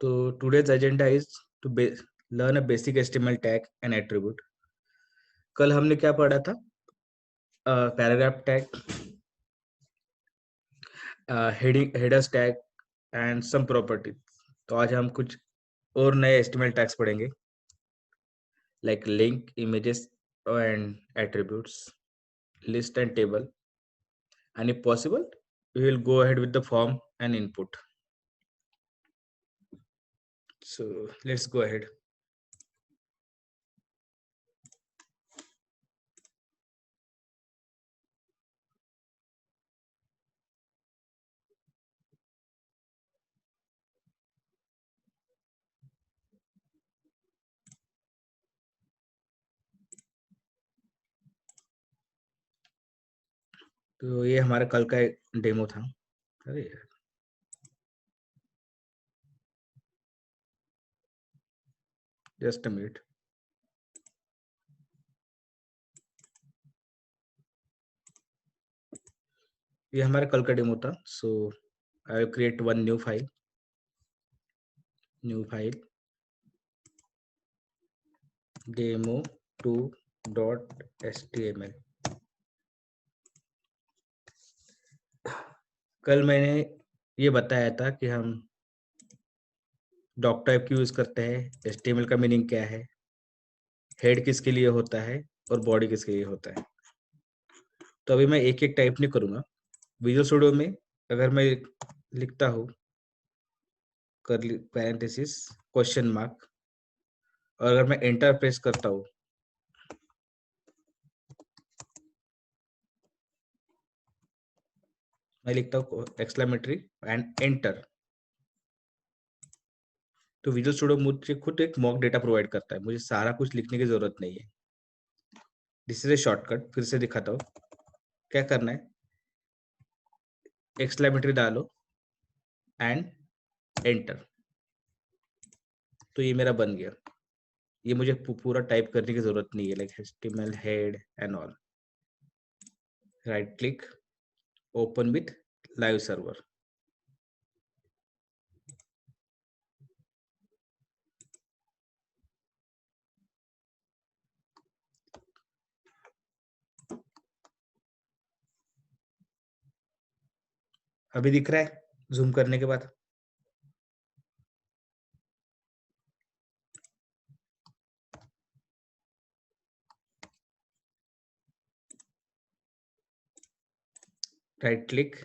तो today's agenda is to learn a basic HTML tag and attribute. कल हमने क्या पढ़ा था? Paragraph tag, headers tag and sum property. तो आज हम कुछ और नए HTML टैग्स पढ़ेंगे, like link, images and attributes, list and table, and if possible we will go ahead with the form and input. So let's go ahead. तो ये हमारा कल का डेमो था. अरे जस्ट अ मिनट. ये हमारा कल का डेमो था. So I will create one new file demo2.html. कल मैंने ये बताया था कि हम डॉक टाइप क्यों यूज करते हैं, HTML का मीनिंग क्या है, हेड किसके लिए होता है और बॉडी किसके लिए होता है. तो अभी मैं एक एक टाइप नहीं करूंगा. विजुअल स्टूडियो में अगर मैं लिखता हूँ कर्ली पैरेंथेसिस क्वेश्चन मार्क, और अगर मैं एंटर प्रेस करता हूँ, मैं लिखता हूँ एक्सक्लेमेटरी एंड एंटर, तो विजुअल स्टूडियो मुझे खुद एक मॉक डेटा प्रोवाइड करता है. मुझे सारा कुछ लिखने की जरूरत नहीं है. This is a shortcut. फिर से दिखाता हूँ क्या करना है. एक्सक्लेमेटरी डालो एंड एंटर, तो ये मेरा बन गया. ये मुझे पूरा टाइप करने की जरूरत नहीं है, like HTML head and all. Right click, open with live server. अभी दिख रहा है जूम करने के बाद? Right click,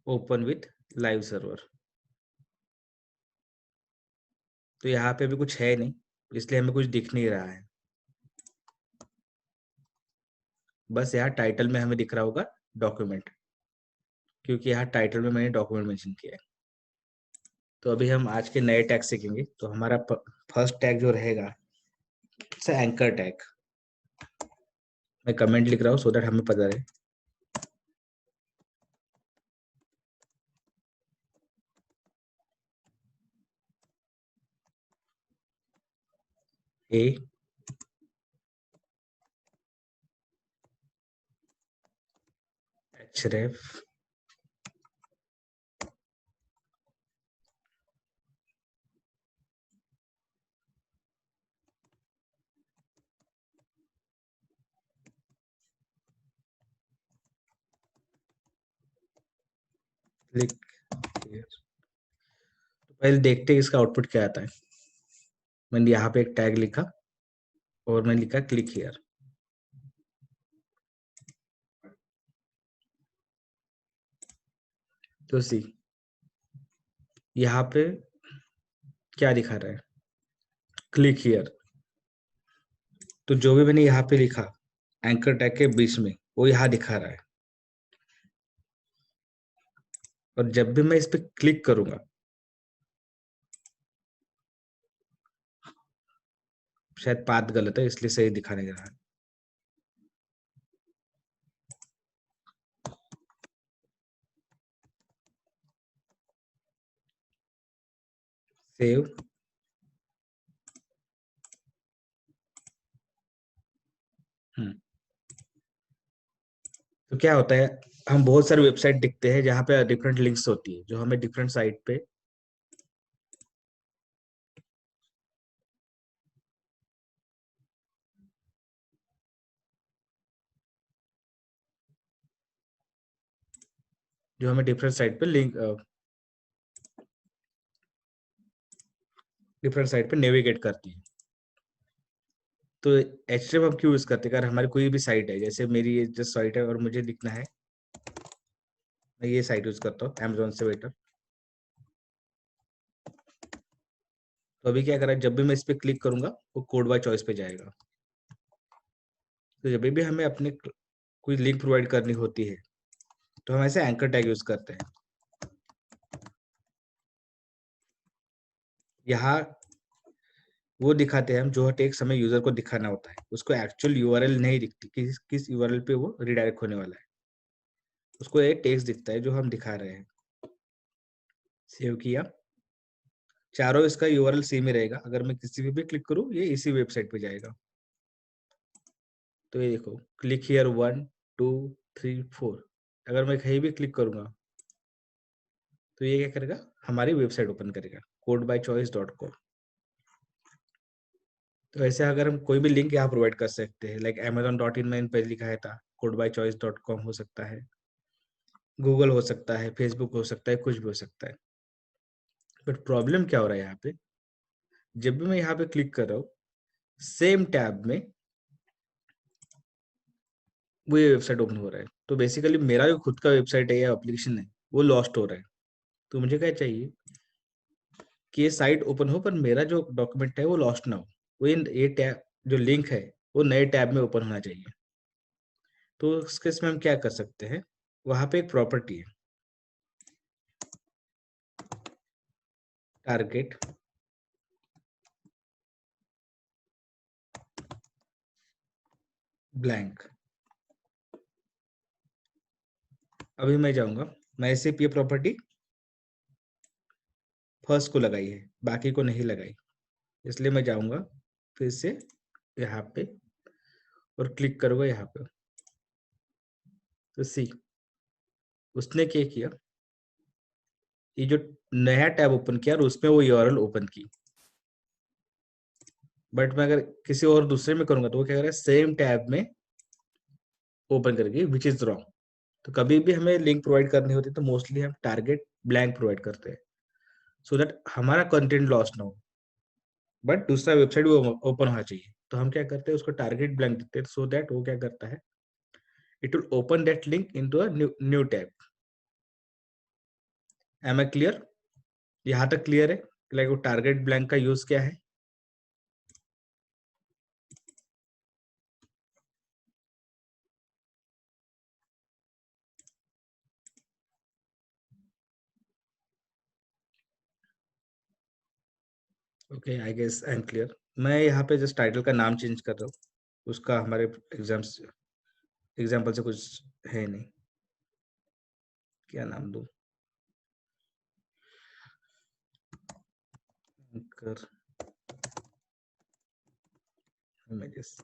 open with live server. तो यहाँ पे भी कुछ है नहीं, इसलिए हमें कुछ दिख नहीं रहा है. बस यहाँ टाइटल में हमें दिख रहा होगा डॉक्यूमेंट, क्योंकि यहाँ टाइटल में मैंने डॉक्यूमेंट मेंशन किया है. तो अभी हम आज के नए टैग सीखेंगे. तो हमारा फर्स्ट टैग जो रहेगा एंकर टैग. मैं कमेंट लिख रहा हूँ सो दैट हमें पता रहे. ए href क्लिक. तो पहले देखते हैं इसका आउटपुट क्या आता है. मैंने यहाँ पे एक टैग लिखा और मैंने लिखा क्लिक हियर. तो सी यहाँ पे क्या दिखा रहा है, क्लिक हियर. तो जो भी मैंने यहाँ पे लिखा एंकर टैग के बीच में, वो यहाँ दिखा रहा है. और जब भी मैं इस पे क्लिक करूंगा, शायद पाथ गलत है इसलिए सही दिखा नहीं रहा है. सेव. तो क्या होता है, हम बहुत सारे वेबसाइट दिखते हैं जहाँ पे डिफरेंट लिंक्स होती है जो हमें डिफरेंट साइट पे जो हमें डिफरेंट साइट पे लिंक डिफरेंट साइट पे नेविगेट करती है। तो एचटीएमएल हम क्यों यूज करते हैं? अगर हमारी कोई भी साइट है, जैसे मेरी ये जो साइट है और मुझे लिखना है, मैं ये साइट यूज करता हूँ Amazon से बेटर। तो अभी क्या करा है, जब भी मैं इस पे क्लिक करूंगा वो कोड बाय चॉइस पे जाएगा। तो जब भी हमें अपने कोई लिंक प्रोवाइड करनी होती है तो हम ऐसे एंकर टैग यूज करते हैं। यहाँ वो दिखाते हैं हम जो टेक्स्ट हमें यूजर को दिखाना होता है, उसको एक्चुअल यूआरएल नहीं दिखती किस यूआरएल पे वो रिडायरेक्ट होने वाला है, उसको एक टेक्स्ट दिखता है जो हम दिखा रहे हैं। सेव किया, चारों इसका यूआरएल सेम ही रहेगा। अगर मैं किसी पे भी क्लिक करूँ ये इसी वेबसाइट पे जाएगा। तो ये देखो, क्लिक हियर 1 2 3 4, अगर मैं कहीं भी क्लिक करूंगा तो ये क्या करेगा, हमारी वेबसाइट ओपन करेगा codebychoice.com। तो ऐसे अगर हम कोई भी लिंक यहाँ प्रोवाइड कर सकते हैं, लाइक amazon.in में इन पे लिखा है था codebychoice.com हो सकता है, गूगल हो सकता है, फेसबुक हो सकता है, कुछ भी हो सकता है। बट प्रॉब्लम क्या हो रहा है यहाँ पे, जब भी मैं यहाँ पे क्लिक कर रहा हूँ सेम टैब में वो ये वेबसाइट ओपन हो रहा है। तो बेसिकली मेरा जो खुद का वेबसाइट है या एप्लीकेशन है वो लॉस्ट हो रहा है। तो मुझे क्या चाहिए कि ये साइट ओपन हो पर मेरा जो डॉक्यूमेंट है वो लॉस्ट ना हो। वो ये टैब जो लिंक है वो नए टैब में ओपन होना चाहिए। तो उस केस में हम क्या कर सकते हैं, वहां पे एक प्रॉपर्टी है टारगेट ब्लैंक। अभी मैं जाऊंगा, मैं सिर्फ ये प्रॉपर्टी फर्स्ट को लगाई है, बाकी को नहीं लगाई। इसलिए मैं जाऊंगा फिर से यहाँ पे और क्लिक करूंगा यहाँ पे। तो सी उसने क्या किया, ये जो नया टैब ओपन किया और उसमें वो यूआरएल ओपन की। बट मैं अगर किसी और दूसरे में करूंगा तो वो क्या करेगा, सेम टैब में ओपन करेगी, विच इज रॉन्ग। तो कभी भी हमें लिंक प्रोवाइड करनी होती है तो मोस्टली हम टारगेट ब्लैंक प्रोवाइड करते हैं, सो दैट हमारा कंटेंट लॉस ना हो बट दूसरा वेबसाइट भी ओपन होना चाहिए। तो हम क्या करते हैं, उसको टारगेट ब्लैंक देते हैं, सो दैट वो क्या करता है, it will open that link into a new tab. Am I clear? यहाँ तक क्लियर है? लाइक वो टारगेट ब्लैंक का यूज क्या है? Okay, I guess I am clear. मैं यहाँ पे जस्ट टाइटल का नाम चेंज कर रहा हूँ, उसका हमारे एग्जाम्पल से कुछ है नहीं। क्या नाम दूँ? कर इमेजेस।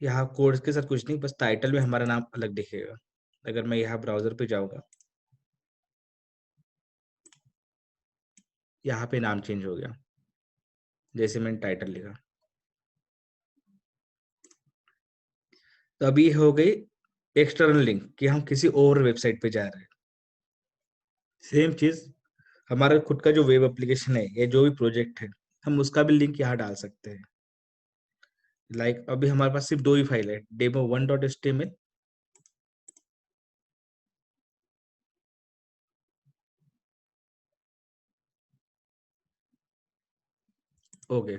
यहाँ कोड के साथ कुछ नहीं, बस टाइटल में हमारा नाम अलग दिखेगा। अगर मैं यहाँ ब्राउजर पे जाऊंगा, यहाँ पे नाम चेंज हो गया जैसे मैंने टाइटल लिखा। तो अभी हो गई एक्सटर्नल लिंक कि हम किसी और वेबसाइट पे जा रहे हैं। सेम चीज हमारा खुद का जो वेब एप्लीकेशन है या जो भी प्रोजेक्ट है, हम उसका भी लिंक यहाँ डाल सकते हैं। लाइक अभी हमारे पास सिर्फ दो ही फाइल है, demo1.html। ओके,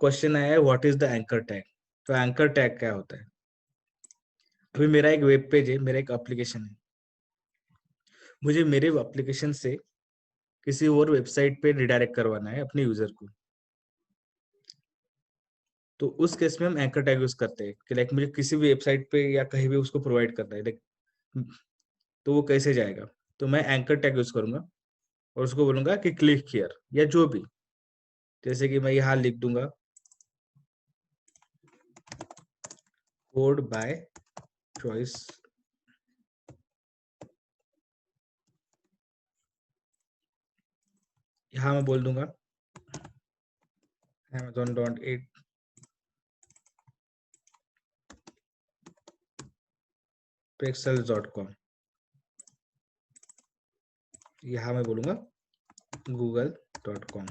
क्वेश्चन आया है what is the anchor tag. तो एंकर टैग क्या होता है? अभी मेरा एक वेब पेज है, मेरा एक एप्लीकेशन है, मुझे मेरे एप्लीकेशन से किसी और वेबसाइट पे रिडायरेक्ट करवाना है अपने यूजर को। तो उस केस में हम एंकर टैग यूज करते हैं कि लाइक मुझे किसी भी वेबसाइट पे या कहीं भी उसको प्रोवाइड करना है, लाइक तो वो कैसे जाएगा। तो मैं एंकर टैग यूज करूंगा और उसको बोलूंगा कि क्लिक हियर या जो भी, जैसे कि मैं यहाँ लिख दूंगा कोड बाय चॉइस। यहाँ मैं बोल दूंगा amazon.8 pixels.com। यहाँ मैं बोलूंगा google.com।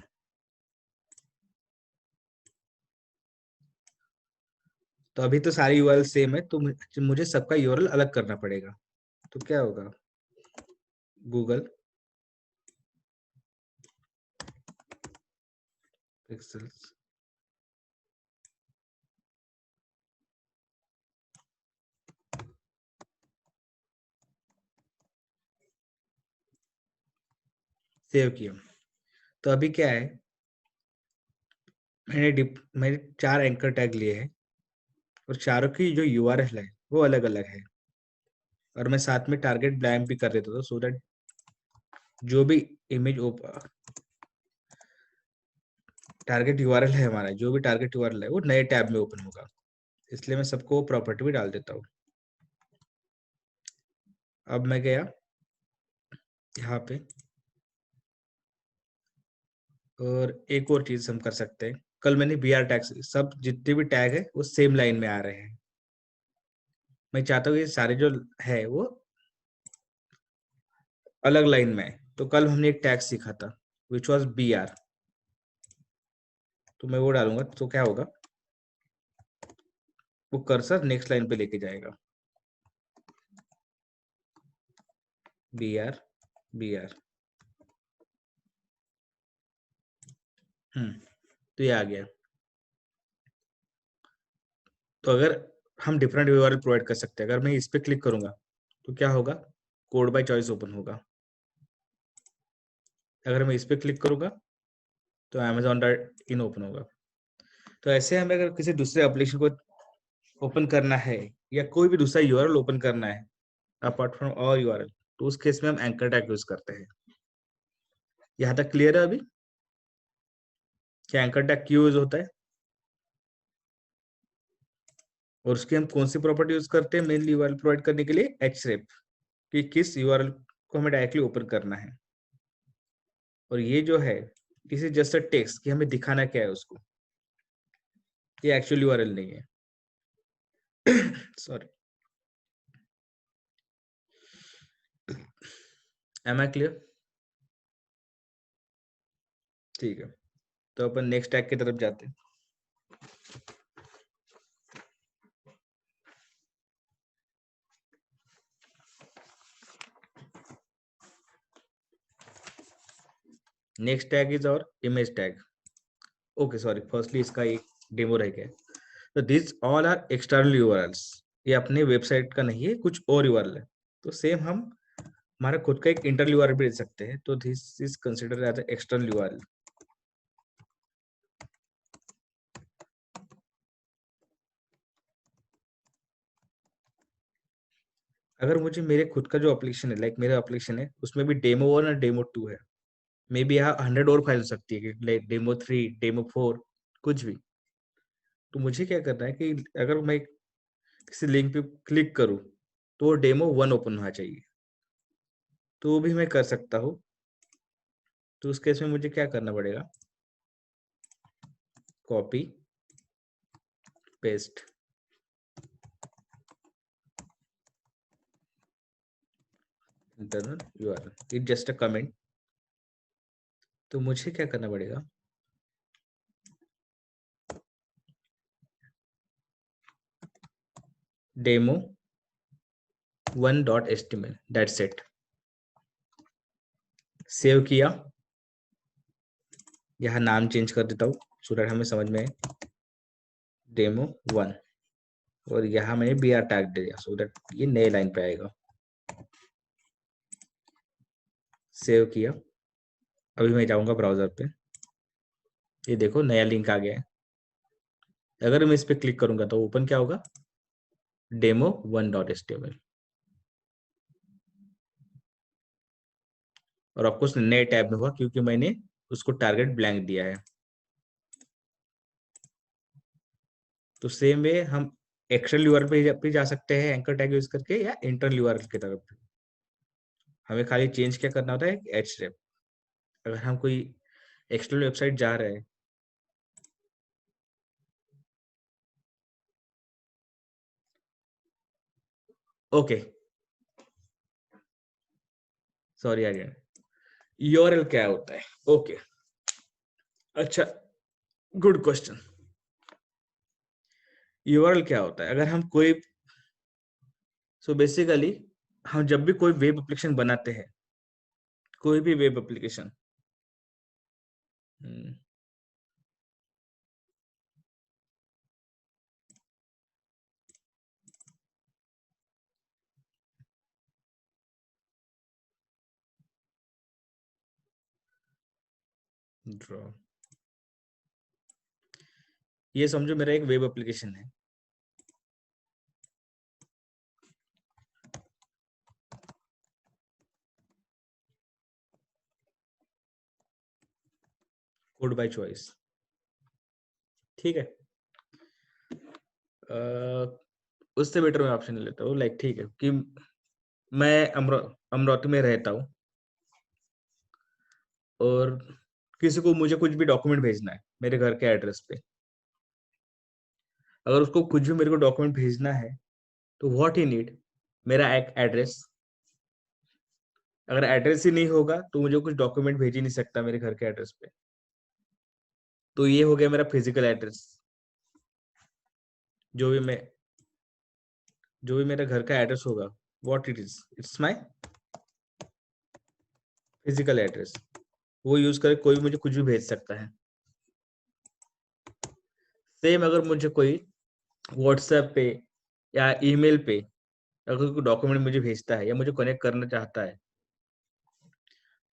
तो अभी तो सारी यूआरएल सेम है, तो मुझे सबका यूआरएल अलग करना पड़ेगा। तो क्या होगा, गूगल पिक्सल्स सेव किया। तो अभी क्या है, मैंने 4 एंकर टैग लिए हैं और चारों की जो यूआरएल है वो अलग अलग है। और मैं साथ में टारगेट ब्लैंक भी कर देता था, सो दैट जो भी इमेज टारगेट यूआरएल है हमारा, जो भी टारगेट यूआरएल है वो नए टैब में ओपन होगा। इसलिए मैं सबको प्रॉपर्टी भी डाल देता हूँ। अब मैं गया यहाँ पे, और एक और चीज हम कर सकते हैं। कल मैंने बी आर टैग, सब जितने भी टैग है वो सेम लाइन में आ रहे हैं। मैं चाहता हूँ ये सारे जो है वो अलग लाइन में है। तो कल हमने एक टैग सीखा था विच वॉज बी आर, तो मैं वो डालूंगा तो क्या होगा, वो कर्सर नेक्स्ट लाइन पे लेके जाएगा। बी आर बी आर, तो ये आ गया। तो अगर हम डिफरेंट यूआरएल प्रोवाइड कर सकते हैं, अगर मैं इस पे क्लिक करूंगा तो क्या होगा, कोड बाय चॉइस ओपन होगा। अगर मैं इस पे क्लिक करूंगा तो अमेजोन डॉट इन ओपन होगा। तो ऐसे हमें अगर किसी दूसरे एप्लीकेशन को ओपन करना है या कोई भी दूसरा यूआरएल ओपन करना है अपार्ट फ्रॉम और यूआरएल, तो उस केस में हम एंकर टैग यूज करते हैं। यहाँ तक क्लियर है अभी, क्या एंकर टैग क्यों यूज होता है और उसकी हम कौन सी प्रॉपर्टी यूज करते हैं मेनली यूआरएल प्रोवाइड करने के लिए, एचरेप, कि किस यूआरएल को हमें डायरेक्टली ओपन करना है। और ये जो है, इसे जस्ट अ टेक्स्ट कि हमें दिखाना क्या है उसको, ये एक्चुअल यूआरएल नहीं है। Sorry, am I clear? ठीक है, तो अपन नेक्स्ट टैग की तरफ जाते हैं। नेक्स्ट टैग इज और image tag. Okay sorry, firstly इसका एक डेमो रह गया। तो this all are external URLs, ये अपने वेबसाइट का नहीं है, कुछ और यूआरएल है। तो सेम हम हमारा खुद का एक इंटरनल यूआरएल भी दे सकते हैं। तो this is considered as external URL. अगर मुझे मेरे खुद का जो एप्लीकेशन है, लाइक मेरा एप्लीकेशन है, उसमें भी डेमो 1 और डेमो 2 है, मे बी यहाँ 100 और फाइल हो सकती है, लाइक डेमो 3, डेमो 4, कुछ भी। तो मुझे क्या करना है कि अगर मैं किसी लिंक पे क्लिक करूँ तो वो डेमो 1 ओपन होना चाहिए। तो वो भी मैं कर सकता हूँ। तो उस केस में मुझे क्या करना पड़ेगा, copy paste internal URL, it just a comment. तो मुझे क्या करना पड़ेगा, demo 1.html, that's it. Save किया, यहाँ नाम चेंज कर देता हूँ सो दैट हमें समझ में आए, डेमो 1। और यहाँ मैंने बी आर टैग दे दिया सो दैट ये नए लाइन पे आएगा। सेव किया, अभी मैं जाऊंगा ब्राउजर पे, ये देखो नया लिंक आ गया है। अगर मैं इस पे क्लिक करूंगा तो ओपन क्या होगा, डेमो 1.html। और आपको नए टैब में होगा क्योंकि मैंने उसको टारगेट ब्लैंक दिया है। तो सेम वे हम एक्सटर्नल यूआरएल पे भी जा सकते हैं एंकर टैग यूज करके, या इंटरनल यूआरएल की तरफ। हमें खाली चेंज क्या करना होता है, एचरेप। अगर हम कोई एक्सटर्नल वेबसाइट जा रहे हैं, ओके सॉरी अगेन। यूआरएल क्या होता है? ओके, अच्छा, गुड क्वेश्चन। यूआरएल क्या होता है? अगर हम कोई बेसिकली हम जब भी कोई वेब एप्लीकेशन बनाते हैं, कोई भी वेब एप्लीकेशन, ड्रॉ, ये समझो मेरा एक वेब एप्लीकेशन है। कोड बाय चॉइस, ठीक है। उससे बेटर मैं ऑप्शन लेता हूँ, लाइक ठीक है कि मैं अमरावती में रहता हूँ और किसी को मुझे कुछ भी डॉक्यूमेंट भेजना है मेरे घर के एड्रेस पे। अगर उसको कुछ भी मेरे को डॉक्यूमेंट भेजना है तो व्हाट ही नीड, मेरा एक एड्रेस। अगर एड्रेस ही नहीं होगा तो मुझे कुछ डॉक्यूमेंट भेज ही नहीं सकता मेरे घर के एड्रेस पे। तो ये हो गया मेरा फिजिकल एड्रेस। जो भी मैं जो भी मेरा घर का एड्रेस होगा, what it is, it's my physical address. वो यूज करके कोई भी मुझे कुछ भी भेज सकता है। सेम अगर मुझे कोई व्हाट्सएप पे या ईमेल पे अगर कोई डॉक्यूमेंट मुझे भेजता है या मुझे कनेक्ट करना चाहता है,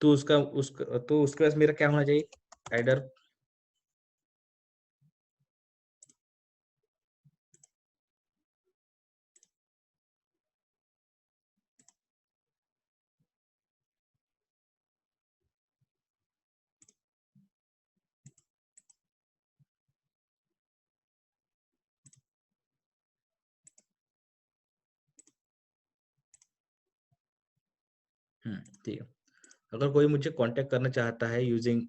तो उसके पास मेरा क्या होना चाहिए? आइडर ठीक है। अगर कोई मुझे कांटेक्ट करना चाहता है यूजिंग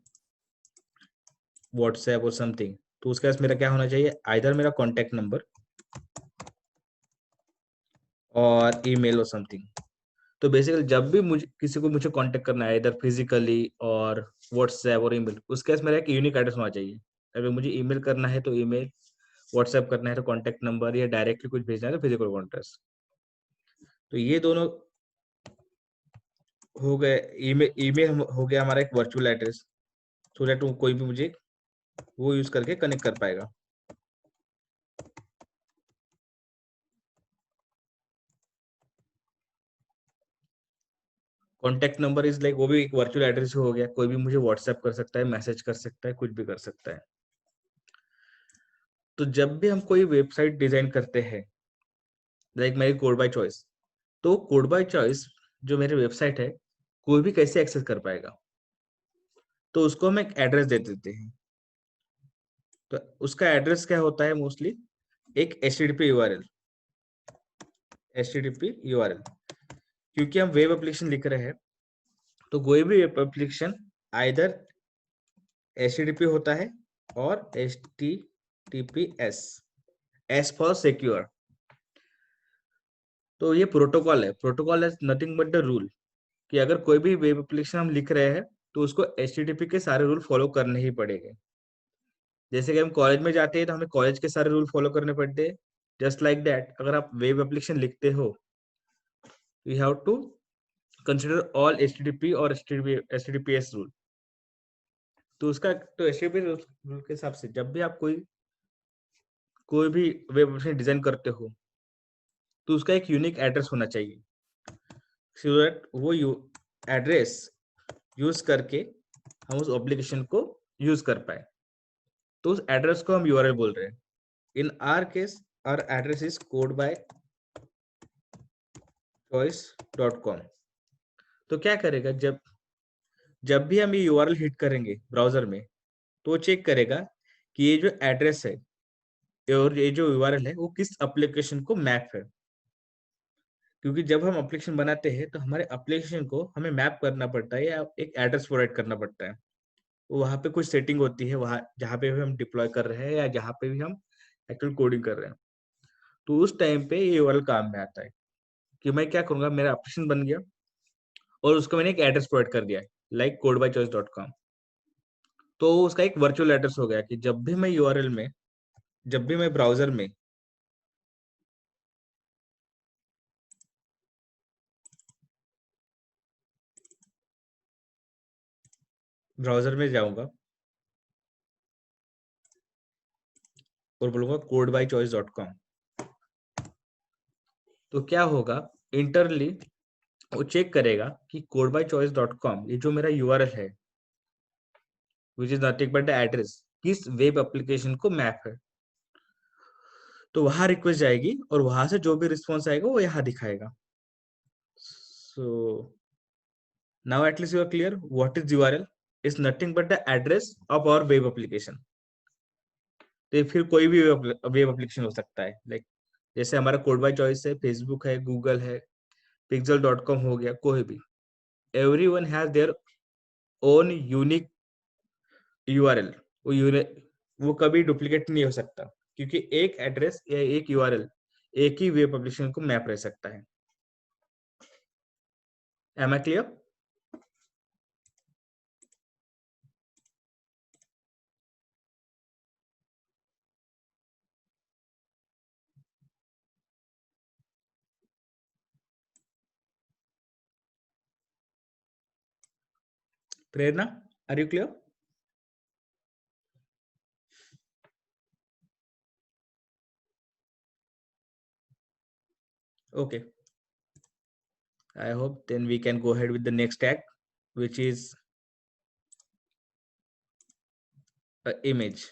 व्हाट्सएप और समथिंग, तो उसके पास मेरा क्या होना चाहिए? आइदर मेरा कांटेक्ट नंबर और ईमेल और समथिंग। तो बेसिकली जब भी मुझे किसी को मुझे कांटेक्ट करना है, इधर फिजिकली और व्हाट्सएप और ईमेल, उसके पास मेरा एक यूनिक एड्रेस होना चाहिए। अगर मुझे ईमेल करना है तो ईमेल, व्हाट्सएप करना है तो कांटेक्ट नंबर, या डायरेक्टली कुछ भेजना है तो फिजिकल कॉन्टेक्ट। तो ये दोनों हो गए। ईमेल ईमेल हो गया हमारा एक वर्चुअल एड्रेस, सो दैट कोई भी मुझे वो यूज करके कनेक्ट कर पाएगा। कॉन्टेक्ट नंबर इज लाइक वो भी एक वर्चुअल एड्रेस हो गया, कोई भी मुझे व्हाट्सएप कर सकता है, मैसेज कर सकता है, कुछ भी कर सकता है। तो जब भी हम कोई वेबसाइट डिजाइन करते हैं, लाइक मेरी कोड बाय चॉइस, तो कोड बाय चॉइस जो मेरी वेबसाइट है, कोई भी कैसे एक्सेस कर पाएगा? तो उसको हम एक एड्रेस दे देते हैं। तो उसका एड्रेस क्या होता है? मोस्टली एक HTTP यूआरएल। HTTP यूआरएल, क्योंकि हम वेब एप्लीकेशन लिख रहे हैं, तो कोई भी वेब एप्लीकेशन आइदर HTTP होता है और HTTPS, एस फॉर सिक्योर। तो ये प्रोटोकॉल है। Protocol is nothing but the rule कि अगर कोई भी वेब एप्लीकेशन हम लिख रहे हैं तो उसको HTTP के सारे रूल फॉलो करने ही पड़ेंगे। जैसे कि हम कॉलेज में जाते हैं तो हमें कॉलेज के सारे रूल फॉलो करने पड़ते हैं। जस्ट लाइक दैट, अगर आप वेब एप्लीकेशन लिखते हो, you have to consider all HTTP और HTTPS रूल। तो उसका तो HTTP रूल के हिसाब से जब भी आप कोई भी वेब एप्लीकेशन डिजाइन करते हो, तो उसका एक यूनिक एड्रेस होना चाहिए, सो दैट वो एड्रेस यूज करके हम उस एप्लीकेशन को यूज कर पाए। तो उस एड्रेस को हम यूआरएल बोल रहे हैं। In our case our address is code by choice.com। तो क्या करेगा, जब जब भी हम ये यूआरएल हिट करेंगे ब्राउजर में, तो वो चेक करेगा कि ये जो एड्रेस है और ये जो यूआरएल है वो किस एप्लीकेशन को मैप है। क्योंकि जब हम एप्लीकेशन बनाते हैं तो हमारे एप्लीकेशन को हमें मैप करना पड़ता है या एक एड्रेस प्रोवाइड करना पड़ता है। वहाँ पे कुछ सेटिंग होती है, वहाँ जहाँ पे भी हम डिप्लॉय कर रहे हैं या जहाँ पे भी हम एक्चुअल कोडिंग कर रहे हैं, तो उस टाइम पे ये यूआरएल काम में आता है। कि मैं क्या करूंगा, मेरा एप्लीकेशन बन गया और उसको मैंने एक एड्रेस प्रोवाइड कर दिया है, लाइक codebychoice.com। तो उसका एक वर्चुअल एड्रेस हो गया कि जब भी मैं यूआरएल में, जब भी मैं ब्राउजर में जाऊंगा और बोलूंगा codebychoice.com, तो क्या होगा, इंटरली वो चेक करेगा कि codebychoice.com ये जो मेरा यूआरएल है, विच is nothing but the address, किस वेब एप्लीकेशन को मैप है। तो वहां रिक्वेस्ट जाएगी और वहां से जो भी रिस्पॉन्स आएगा वो यहाँ दिखाएगा। So now at least you are clear what is URL is nothing but the address of our web application. तो ये फिर कोई भी वेब एप्लीकेशन हो सकता है, लाइक जैसे हमारा कोड बाय चॉइस है, फेसबुक है, गूगल है, pixel.com हो गया, कोई भी, everyone has their own unique URL. वो कभी डुप्लीकेट नहीं हो सकता, क्योंकि एक एड्रेस या एक यूआरएल एक ही वेब एप्लीकेशन को मैप रह सकता है। Am I clear? Prerna, are you clear? Okay, I hope then we can go ahead with the next tag, which is image.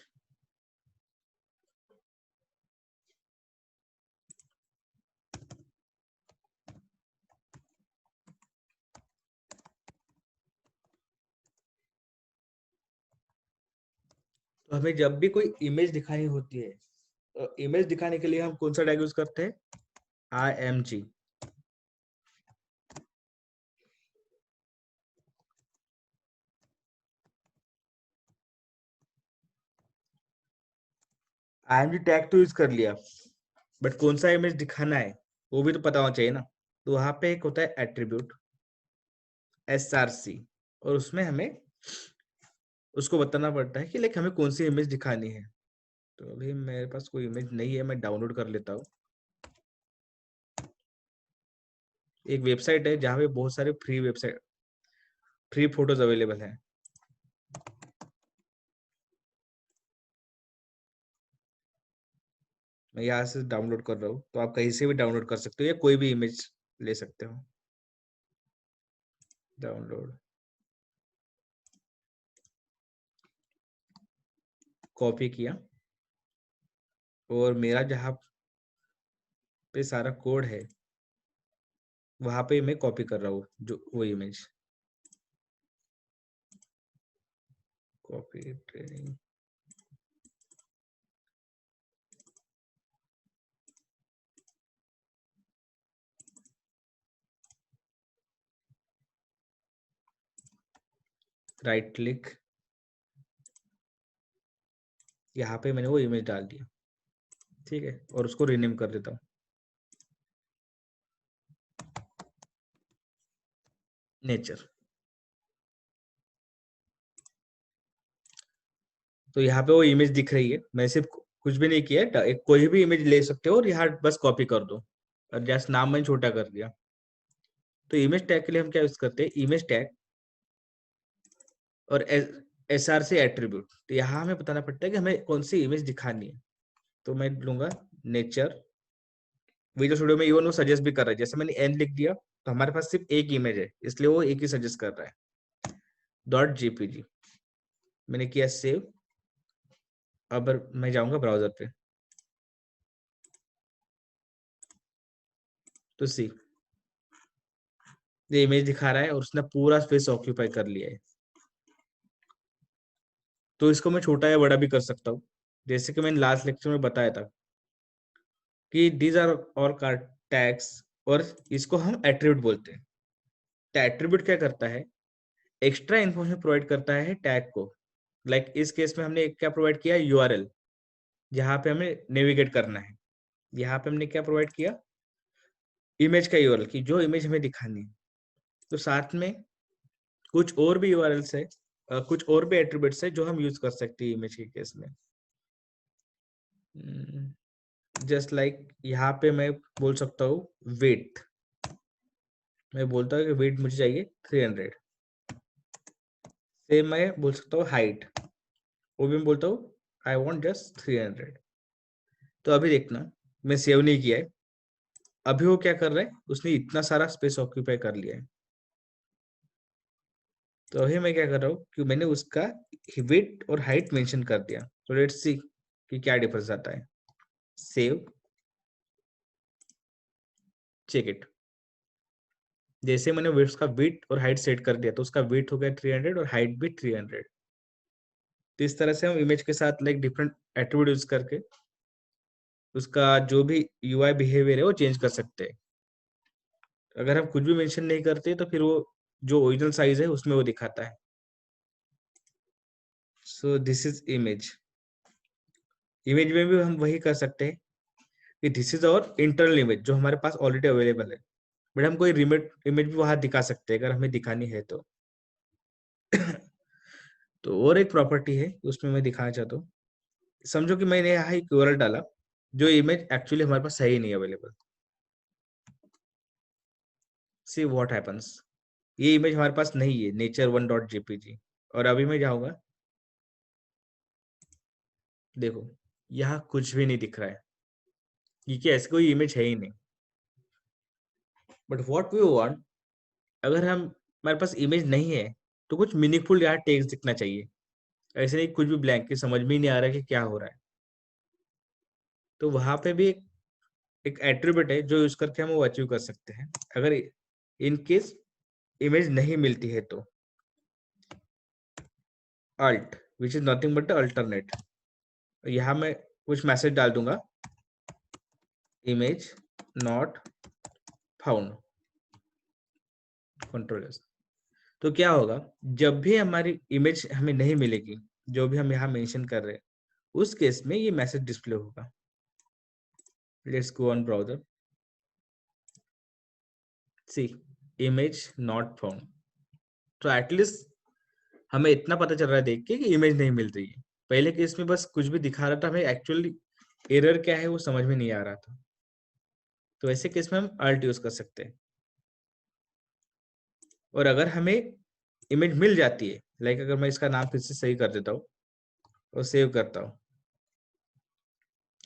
तो हमें जब भी कोई इमेज दिखानी होती है, तो इमेज दिखाने के लिए हम कौन सा टैग यूज करते हैं? IMG। IMG टैग तो यूज कर लिया, बट कौन सा इमेज दिखाना है वो भी तो पता होना चाहिए ना। तो वहां पे एक होता है एट्रीब्यूट SRC, और उसमें हमें उसको बताना पड़ता है कि लाइक हमें कौन सी इमेज दिखानी है। तो अभी मेरे पास कोई इमेज नहीं है, मैं डाउनलोड कर लेता हूँ। एक वेबसाइट है जहाँ पे बहुत सारे फ्री फोटोज अवेलेबल हैं। मैं यहाँ से डाउनलोड कर रहा हूँ, तो आप कहीं से भी डाउनलोड कर सकते हो या कोई भी इमेज ले सकते हो। डाउनलोड, कॉपी किया, और मेरा जहाँ पे सारा कोड है वहां पे मैं कॉपी कर रहा हूँ जो वो image. Copy training, right click, यहाँ पे मैंने वो इमेज डाल दिया, ठीक है, और उसको रीनेम कर देता हूँ। नेचर। तो यहाँ पे वो इमेज दिख रही है, मैं सिर्फ कुछ भी नहीं किया, एक कोई भी इमेज ले सकते हो और यहाँ बस कॉपी कर दो, और जस्ट नाम मैंने छोटा कर दिया। तो इमेज टैग के लिए हम क्या यूज करते हैं? इमेज टैग और SR से एट्रीब्यूट। तो यहाँ हमें बताना पड़ता है कि हमें कौन सी इमेज दिखानी है। तो मैं लूंगा नेचर। विजुअल स्टूडियो में इवन वो सजेस्ट भी कर रहा है, जैसे मैंने एन लिख दिया तो हमारे पास सिर्फ एक इमेज है, इसलिए वो एक ही सजेस्ट कर रहा है। .jpg मैंने किया सेव। अब मैं जाऊंगा ब्राउजर पे, तो सी ये इमेज दिखा रहा है और उसने पूरा स्पेस ऑक्यूपाई कर लिया है। तो इसको मैं छोटा या बड़ा भी कर सकता हूँ, जैसे कि मैंने लास्ट लेक्चर में बताया था कि these are all card tags, और इसको हम एट्रीब्यूट बोलते हैं। तो एट्रीब्यूट क्या करता है? एक्स्ट्रा इन्फॉर्मेशन प्रोवाइड करता है टैग को। लाइक इस केस में हमने क्या प्रोवाइड किया? यूआरएल, जहाँ पे हमें नेविगेट करना है। यहाँ पे हमने क्या प्रोवाइड किया? इमेज का यूआरएल, की जो इमेज हमें दिखानी है। तो साथ में कुछ और भी यूआरएल्स है, कुछ और भी एट्रीब्यूट्स है जो हम यूज कर सकते हैं इमेज के केस में। जस्ट लाइक यहाँ पे मैं बोल सकता हूँ वेट, मैं बोलता हूँ कि वेट मुझे चाहिए 300। सेम मैं बोल सकता हूँ हाइट, वो भी मैं बोलता हूँ आई वांट जस्ट 300। तो अभी देखना, मैं सेव नहीं किया है, अभी वो क्या कर रहा है, उसने इतना सारा स्पेस ऑक्यूपाई कर लिया है। तो अभी मैं क्या कर रहा हूँ कि मैंने उसका वेट और हाइट मेंशन कर दिया। तो लेट्स सी कि क्या डिफरेंस आता है। Save, check it. जैसे मैंने उसका वेट और हाइट सेट कर दिया तो उसका वेट हो गया 300 और हाइट भी 300। तो इस तरह से हम इमेज के साथ लाइक डिफरेंट एट्रीब्यूट यूज करके उसका जो भी यूआई बिहेवियर है वो चेंज कर सकते हैं। अगर हम कुछ भी मेंशन नहीं करते तो फिर वो जो ओरिजिनल साइज है उसमें वो दिखाता है। So this is image. Image में भी हम वही कर सकते हैं कि this is our internal image जो हमारे पास ऑलरेडी अवेलेबल है, बट हम कोई रिमोट इमेज भी वहां दिखा सकते हैं अगर हमें दिखानी है तो। तो और एक प्रॉपर्टी है उसमें मैं दिखाना चाहता हूँ। समझो कि मैंने यहाँ एक यूआरएल डाला जो इमेज एक्चुअली हमारे पास सही नहीं अवेलेबल। सी व्हाट हैपेंस, ये इमेज हमारे पास नहीं है nature1.jpg। और अभी मैं जाऊंगा, देखो यहाँ कुछ भी नहीं दिख रहा है क्योंकि ऐसी कोई इमेज है ही नहीं। बट व्हाट वी वांट, अगर हम हमारे पास इमेज नहीं है तो कुछ मीनिंगफुल यहाँ टेक्स्ट दिखना चाहिए। ऐसे नहीं कुछ भी ब्लैंक की समझ में ही नहीं आ रहा है कि क्या हो रहा है। तो वहां पे भी एक एट्रीब्यूट है जो यूज करके हम वो अचीव कर सकते हैं अगर इन केस इमेज नहीं मिलती है तो। Alt which is nothing but alternate. यहाँ मैं कुछ मैसेज डाल दूंगा, image not found, control S. तो क्या होगा, जब भी हमारी इमेज हमें नहीं मिलेगी जो भी हम यहाँ मेंशन कर रहे हैं, उस केस में ये मैसेज डिस्प्ले होगा। Let's go on browser, see image not found. तो एटलीस्ट हमें इतना पता चल रहा है देख के कि इमेज नहीं मिल रही है। पहले केस में बस कुछ भी दिखा रहा था, हमें एक्चुअली एरर क्या है वो समझ में नहीं आ रहा था। तो ऐसे केस में हम अल्ट यूज कर सकते हैं। और अगर हमें इमेज मिल जाती है, लाइक अगर मैं इसका नाम फिर से सही कर देता हूँ और सेव करता हूँ,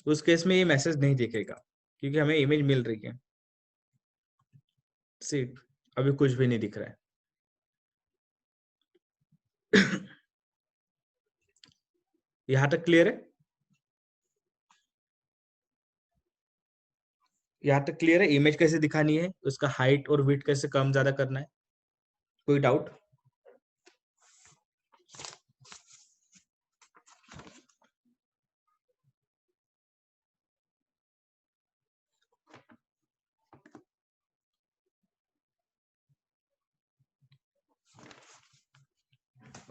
उस केस में ये मैसेज नहीं दिखेगा क्योंकि हमें इमेज मिल रही है। सी अभी कुछ भी नहीं दिख रहा है। यहाँ तक क्लियर है? यहाँ तक क्लियर है इमेज कैसे दिखानी है, उसका हाइट और विड्थ कैसे कम ज्यादा करना है? कोई doubt?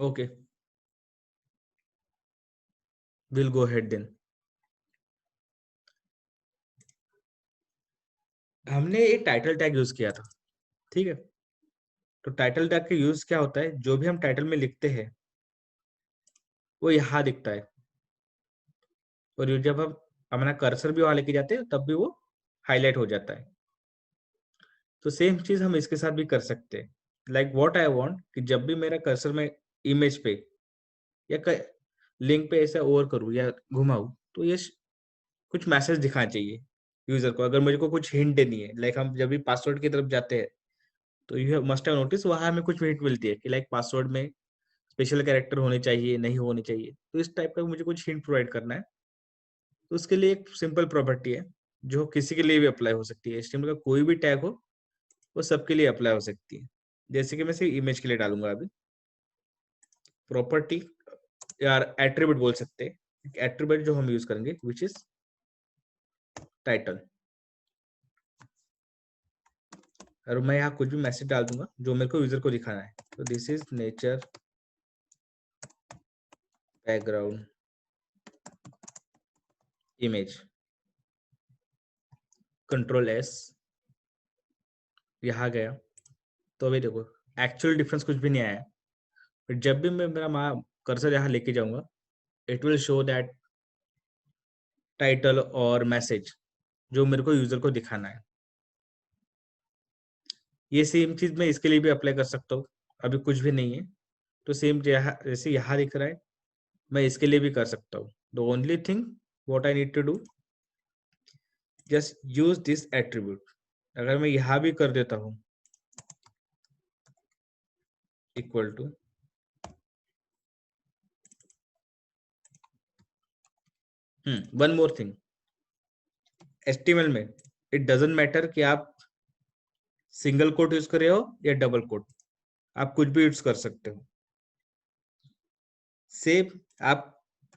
Okay, will go head then. हमने एक टाइटल टैग यूज किया था, ठीक है? तो टाइटल टैग का यूज क्या होता है, जो भी हम टाइटल में लिखते हैं वो यहाँ दिखता है, और ये जब हम अपना कर्सर भी वहां लेके जाते हैं तब भी वो हाईलाइट हो जाता है। तो सेम चीज हम इसके साथ भी कर सकते हैं। लाइक व्हाट आई वांट कि जब भी मेरा कर्सर में इमेज पे या लिंक पे ऐसा ओवर करूँ या घुमाऊं तो ये कुछ मैसेज दिखाना चाहिए यूजर को। अगर मुझे को कुछ हिंट देनी है, लाइक हम जब भी पासवर्ड की तरफ जाते हैं तो यू मस्ट हैव नोटिस वहां हमें कुछ हिंट मिलती है कि लाइक पासवर्ड में स्पेशल कैरेक्टर होने चाहिए, नहीं होने चाहिए। तो इस टाइप का मुझे कुछ हिंट प्रोवाइड करना है। तो उसके लिए एक सिंपल प्रॉपर्टी है जो किसी के लिए भी अप्लाई हो सकती है। HTML का कोई भी टैग हो वो सबके लिए अप्लाई हो सकती है। जैसे कि मैं सिर्फ इमेज के लिए डालूंगा अभी प्रॉपर्टी, यार एट्रीब्यूट बोल सकते हैं, एट्रीब्यूट जो हम यूज करेंगे विच इज टाइटल। और मैं यहाँ कुछ भी मैसेज डाल दूंगा जो मेरे को यूजर को दिखाना है। तो this is nature background image, control S, यहाँ गया। तो अभी देखो एक्चुअल डिफरेंस कुछ भी नहीं आया है, बट जब भी मैं मेरा कर्सर यहाँ लेके जाऊंगा, it will show that title और मैसेज जो मेरे को यूजर को दिखाना है। ये सेम चीज मैं इसके लिए भी अप्लाई कर सकता हूँ, अभी कुछ भी नहीं है तो सेम जैसे यहाँ दिख रहा है, मैं इसके लिए भी कर सकता हूँ। The only thing what I need to do, just use this attribute. अगर मैं यहाँ भी कर देता हूँ equal to, one more thing, HTML में इट डजंट मैटर कि आप सिंगल कोट यूज कर रहे हो या डबल कोट, आप कुछ भी यूज कर सकते हो। सेम आप,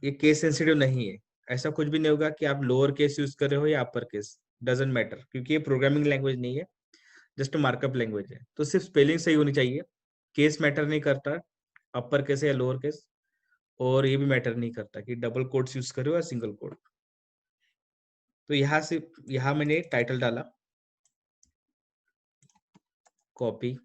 ये केस सेंसिटिव नहीं है, ऐसा कुछ भी नहीं होगा कि आप लोअर केस यूज कर रहे हो या अपर केस, डजंट मैटर, क्योंकि ये प्रोग्रामिंग लैंग्वेज नहीं है, जस्ट मार्कअप लैंग्वेज है। तो सिर्फ स्पेलिंग सही होनी चाहिए, केस मैटर नहीं करता, अपर केस या लोअर केस, और ये भी मैटर नहीं करता कि डबल कोट्स यूज कर रहे हो या सिंगल कोट। तो यहाँ से यहाँ मैंने टाइटल डाला, कॉपी,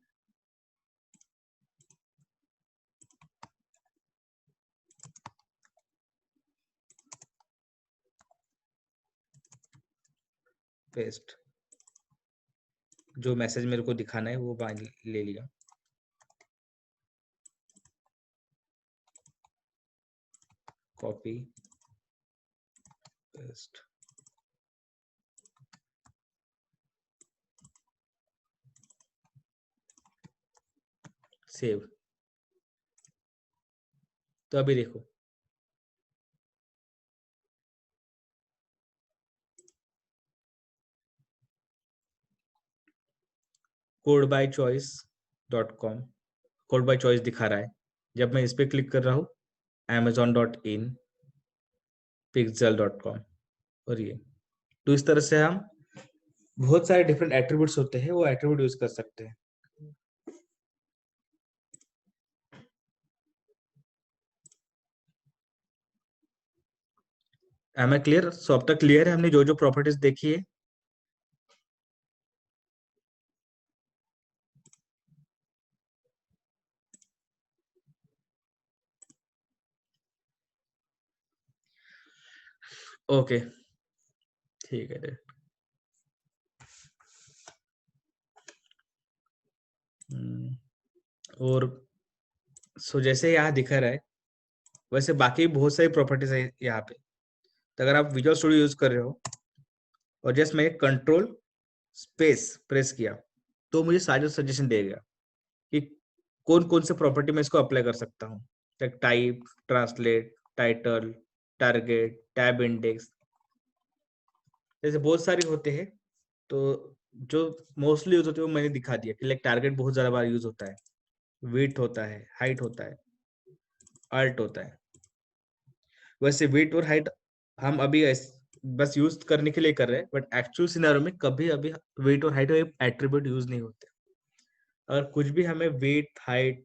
पेस्ट, जो मैसेज मेरे को दिखाना है वो ले लिया, कॉपी पेस्ट, सेव। तो अभी देखो, codebychoice.com, कोड बाय चॉइस दिखा रहा है। जब मैं इस पे क्लिक कर रहा हूँ, amazon.in, pixel.com, और ये, तो इस तरह से हम बहुत सारे डिफरेंट एट्रीब्यूट्स होते हैं, वो एट्रीब्यूट यूज कर सकते हैं। M I clear? सो अब तक क्लियर है हमने जो जो प्रॉपर्टीज देखी है? ओके, ठीक है। और सो जैसे यहाँ दिखा रहा है, वैसे बाकी बहुत सारी प्रॉपर्टीज है यहाँ पे। तो अगर आप विजुअल स्टूडियो यूज कर रहे हो और जस्ट मैं कंट्रोल स्पेस प्रेस किया, तो मुझे सारे सजेशन देगा कि कौन कौन से प्रॉपर्टी में इसको अप्लाई कर सकता हूँ, like type, translate, title, target, tab index, जैसे बहुत सारे होते हैं। तो जो मोस्टली यूज होते हैं वो मैंने दिखा दिया कि लाइक टारगेट बहुत ज्यादा बार यूज होता है, विड्थ होता है, हाइट होता है, अल्ट होता है। वैसे विड्थ और हाइट हम अभी बस यूज करने के लिए कर रहे हैं, बट एक्चुअल सिनेरियो में कभी अभी वेट और हाइट एट्रीब्यूट यूज नहीं होते। अगर कुछ भी हमें वेट, हाइट,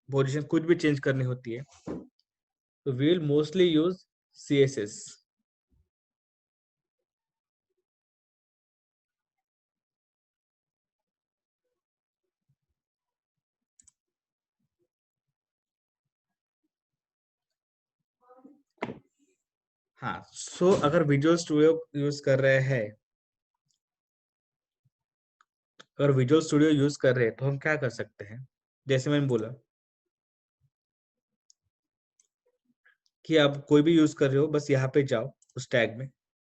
पोजीशन कुछ भी चेंज करनी होती है, तो we will mostly use CSS। हाँ, सो अगर विजुअल स्टूडियो यूज कर रहे हैं, अगर विजुअल स्टूडियो यूज कर रहे हैं तो हम क्या कर सकते हैं, जैसे मैंने बोला कि आप कोई भी यूज कर रहे हो, बस यहाँ पे जाओ, उस टैग में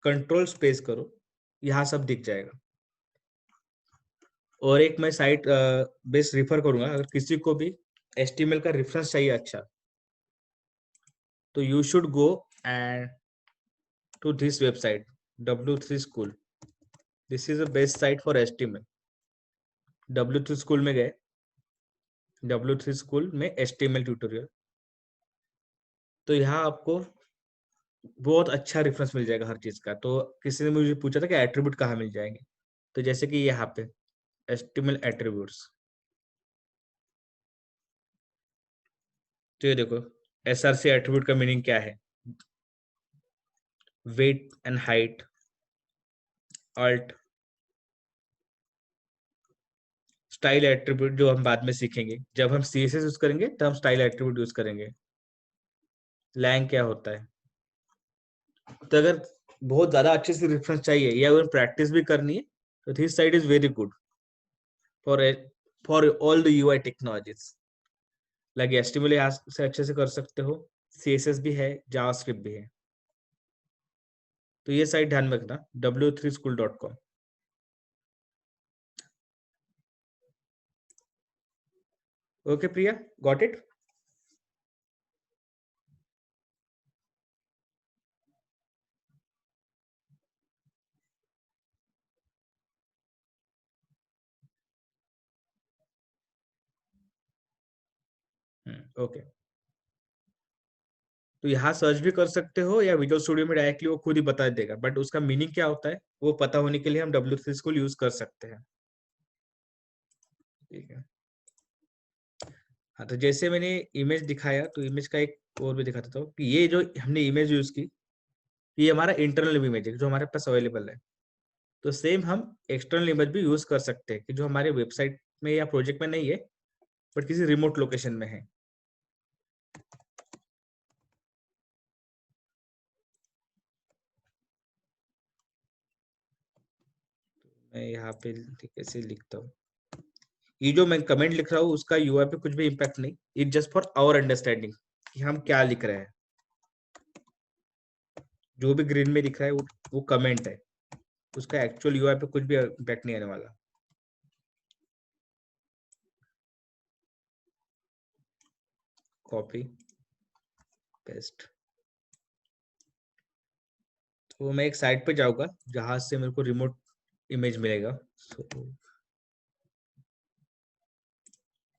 कंट्रोल स्पेस करो, यहाँ सब दिख जाएगा। और एक मैं साइट बेस रिफर करूंगा, अगर किसी को भी HTML का रेफरेंस चाहिए अच्छा, तो you should go and to this website, W3 School। This is the best site for HTML। W3 school में गए, W3 स्कूल में HTML ट्यूटोरियल, तो यहाँ आपको बहुत अच्छा रेफरेंस मिल जाएगा हर चीज का। तो किसी ने मुझे पूछा था कि एट्रीब्यूट कहाँ मिल जाएंगे, तो जैसे कि यहाँ पे HTML एट्रीब्यूट्स, तो ये देखो, SRC एट्रीब्यूट का मीनिंग क्या है, width and height, alt, style attribute जो हम बाद में सीखेंगे, जब हम सीएसएस यूज करेंगे तब हम स्टाइल एट्रीब्यूट यूज करेंगे। लैंग क्या होता है? तो अगर बहुत ज्यादा अच्छे से रेफरेंस चाहिए या अगर प्रैक्टिस भी करनी है तो this site is very good for for all the UI technologies. Like HTML यहाँ से अच्छे से कर सकते हो, सीएसएस भी है, जावास्क्रिप्ट भी है। तो ये साइट ध्यान में रखना, w3school.com। Okay Priya, got it? Okay, तो यहाँ सर्च भी कर सकते हो या विजुअल स्टूडियो में डायरेक्टली वो खुद ही बता देगा, बट उसका मीनिंग क्या होता है वो पता होने के लिए हम W3 स्कूल यूज कर सकते हैं। ठीक है। हाँ, तो जैसे मैंने इमेज दिखाया तो इमेज का एक और भी दिखाता हूँ कि ये जो हमने इमेज यूज की, ये हमारा इंटरनल इमेज है जो हमारे पास अवेलेबल है। तो सेम हम एक्सटर्नल इमेज भी यूज कर सकते हैं कि जो हमारे वेबसाइट में या प्रोजेक्ट में नहीं है बट किसी रिमोट लोकेशन में है। मैं यहाँ पे कैसे लिखता हूँ, ये जो मैं कमेंट लिख रहा हूँ उसका यूआई पे कुछ भी इम्पैक्ट नहीं, it just for our understanding कि हम क्या लिख रहे हैं। जो भी ग्रीन में दिख रहा है वो कमेंट है, उसका एक्चुअल यूआई पे कुछ भी इम्पैक्ट नहीं आने वाला। Copy paste. तो मैं एक साइट पे जाऊंगा जहां से मेरे को रिमोट इमेज मिलेगा। सो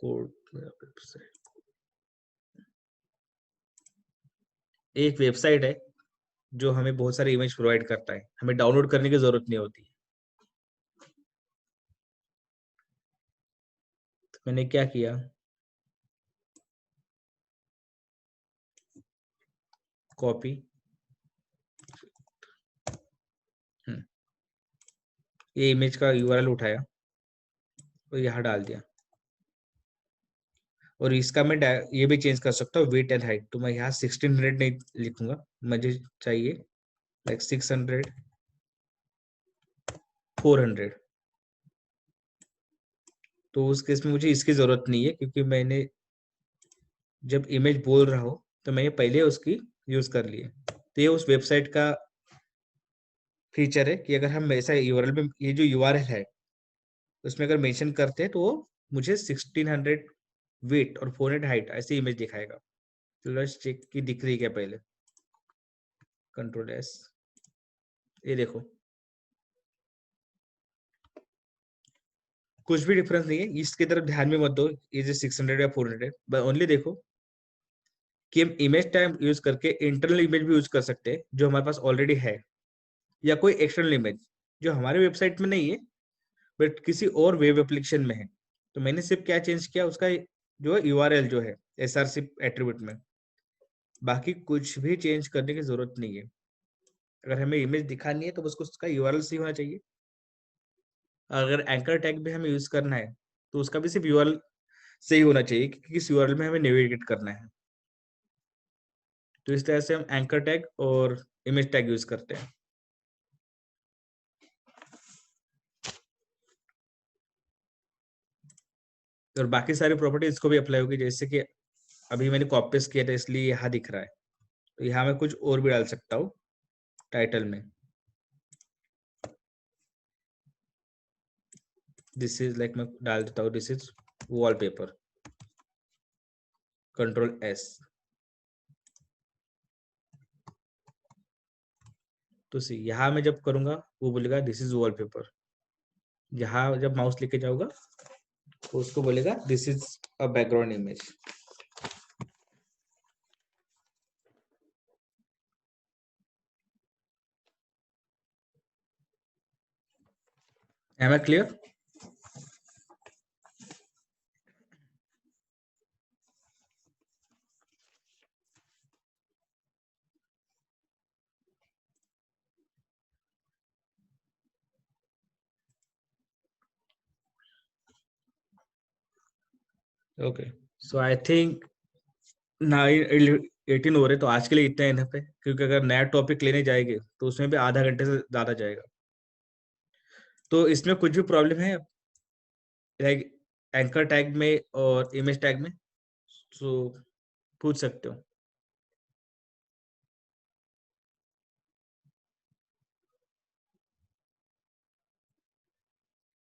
कोड, एक वेबसाइट है जो हमें बहुत सारे इमेज प्रोवाइड करता है, हमें डाउनलोड करने की जरूरत नहीं होती। तो मैंने क्या किया, कॉपी, ये इमेज का यूआरएल उठाया और यहाँ डाल दिया। और इसका मैं ये भी चेंज कर सकता हूँ, वेट एंड हाइट। तो मैं यहाँ 1600 नहीं लिखूंगा, मुझे चाहिए लाइक 600, 400। तो उस केस में मुझे इसकी जरूरत नहीं है क्योंकि मैंने जब इमेज बोल रहा हूँ तो मैंने पहले उसकी यूज कर ली है। तो ये उस वेबसाइट का फीचर है कि अगर हम ऐसा यूआरएल में ये जो यूआरएल है उसमें अगर मेंशन करते हैं तो वो मुझे 1600 वेट और 400 हाइट ऐसी इमेज दिखाएगा। तो लेट्स चेक की दिख रही है क्या पहले। कंट्रोल S, ये देखो कुछ भी डिफरेंस नहीं है, इसकी तरफ ध्यान में मत दो ये जो 600 या 400, बस ओनली देखो कि हम इमेज टाइप यूज करके इंटरनल इमेज भी यूज कर सकते हैं जो हमारे पास ऑलरेडी है, या कोई एक्सटर्नल इमेज जो हमारे वेबसाइट में नहीं है बट किसी और वेब एप्लीकेशन में है। तो मैंने सिर्फ क्या चेंज किया, उसका जो है यूआरएल जो है एसआरसी एट्रीब्यूट में, बाकी कुछ भी चेंज करने की जरूरत नहीं है। अगर हमें इमेज दिखानी है तो उसको उसका यूआरएल सही होना चाहिए। अगर एंकर टैग भी हमें यूज करना है तो उसका भी सिर्फ यूआरएल सही होना चाहिए कि किस यूआरएल में हमें नेविगेट करना है। तो इस तरह से हम एंकर टैग और इमेज टैग यूज करते हैं। और बाकी सारी प्रॉपर्टी इसको भी अप्लाई होगी, जैसे कि अभी मैंने कॉपी पेस्ट किया था इसलिए यहाँ दिख रहा है। तो यहाँ मैं कुछ और भी डाल सकता हूँ टाइटल में। दिस इज लाइक मैं डाल देता हूँ this is wallpaper, control S। तो सी यहाँ मैं जब करूंगा वो बोलेगा दिस इज वॉलपेपर। यहाँ जब माउस लेके जाऊंगा तो उसको बोलेगा this is a background image. Am I clear? Okay, so I think 18 हो रहे, तो आज के लिए इतना इनफ है, क्योंकि अगर नया टॉपिक लेने जाएंगे तो उसमें भी आधा घंटे से ज्यादा जाएगा। तो इसमें कुछ भी प्रॉब्लम है लाइक एंकर टैग में और इमेज टैग में, तो पूछ सकते हो।